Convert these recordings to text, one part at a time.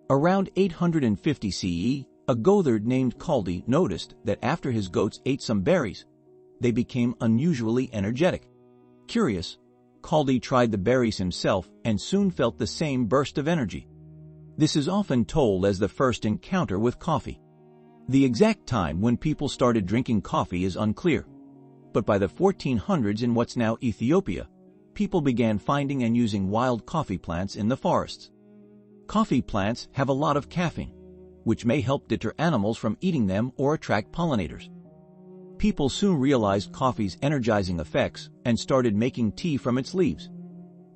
Around 850 CE, a goatherd named Caldi noticed that after his goats ate some berries, they became unusually energetic. Curious, Caldi tried the berries himself and soon felt the same burst of energy. This is often told as the first encounter with coffee. The exact time when people started drinking coffee is unclear, but by the 1400s in what's now Ethiopia, people began finding and using wild coffee plants in the forests. Coffee plants have a lot of caffeine, which may help deter animals from eating them or attract pollinators. People soon realized coffee's energizing effects and started making tea from its leaves,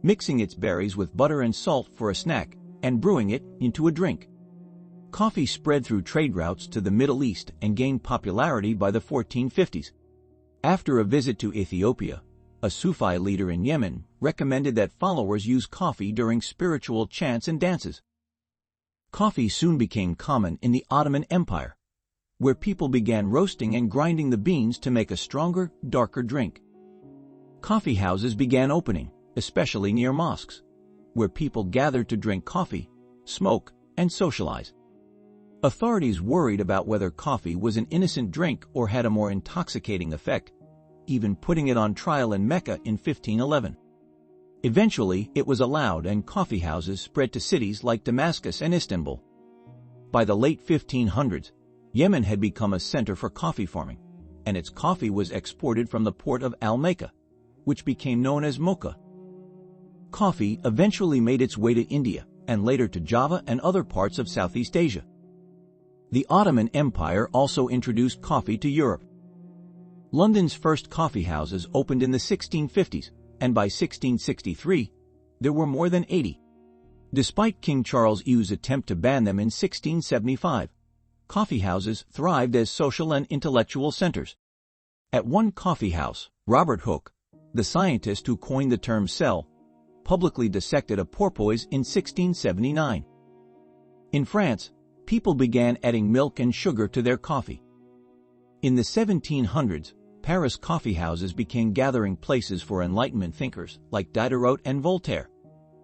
mixing its berries with butter and salt for a snack, and brewing it into a drink. Coffee spread through trade routes to the Middle East and gained popularity by the 1450s. After a visit to Ethiopia, a Sufi leader in Yemen recommended that followers use coffee during spiritual chants and dances. Coffee soon became common in the Ottoman Empire, where people began roasting and grinding the beans to make a stronger, darker drink. Coffee houses began opening, especially near mosques, where people gathered to drink coffee, smoke, and socialize. Authorities worried about whether coffee was an innocent drink or had a more intoxicating effect, even putting it on trial in Mecca in 1511. Eventually, it was allowed and coffee houses spread to cities like Damascus and Istanbul. By the late 1500s, Yemen had become a center for coffee farming, and its coffee was exported from the port of Al-Makka, which became known as Mocha. Coffee eventually made its way to India and later to Java and other parts of Southeast Asia. The Ottoman Empire also introduced coffee to Europe. London's first coffee houses opened in the 1650s, and by 1663, there were more than 80. Despite King Charles II's attempt to ban them in 1675, coffee houses thrived as social and intellectual centers. At one coffee house, Robert Hooke, the scientist who coined the term cell, publicly dissected a porpoise in 1679. In France, people began adding milk and sugar to their coffee. In the 1700s, Paris coffee houses became gathering places for Enlightenment thinkers like Diderot and Voltaire,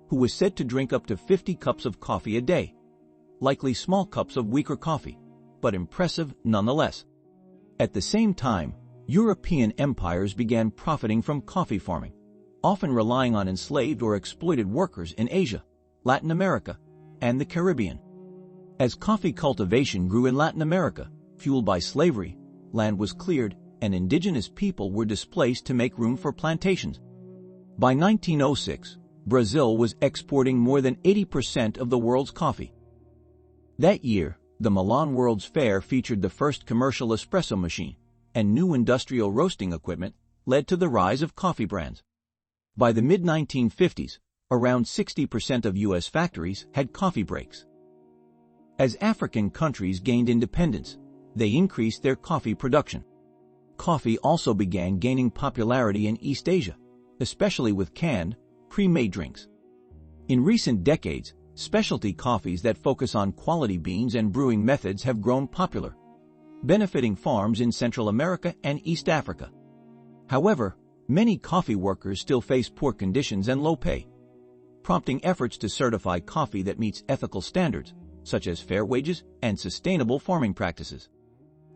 who was said to drink up to 50 cups of coffee a day, likely small cups of weaker coffee, but impressive nonetheless. At the same time, European empires began profiting from coffee farming, often relying on enslaved or exploited workers in Asia, Latin America, and the Caribbean. As coffee cultivation grew in Latin America, fueled by slavery, land was cleared and indigenous people were displaced to make room for plantations. By 1906, Brazil was exporting more than 80% of the world's coffee. That year, the Milan World's Fair featured the first commercial espresso machine, and new industrial roasting equipment led to the rise of coffee brands. By the mid-1950s, around 60% of U.S. factories had coffee breaks. As African countries gained independence, they increased their coffee production. Coffee also began gaining popularity in East Asia, especially with canned, pre-made drinks. In recent decades, specialty coffees that focus on quality beans and brewing methods have grown popular, benefiting farms in Central America and East Africa. However, many coffee workers still face poor conditions and low pay, prompting efforts to certify coffee that meets ethical standards, such as fair wages and sustainable farming practices.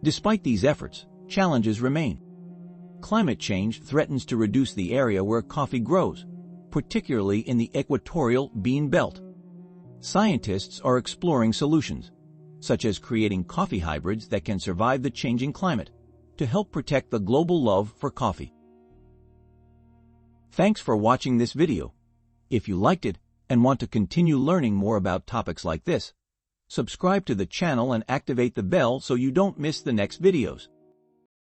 Despite these efforts, challenges remain. Climate change threatens to reduce the area where coffee grows, particularly in the equatorial bean belt. Scientists are exploring solutions, such as creating coffee hybrids that can survive the changing climate, to help protect the global love for coffee. Thanks for watching this video. If you liked it and want to continue learning more about topics like this, subscribe to the channel and activate the bell so you don't miss the next videos.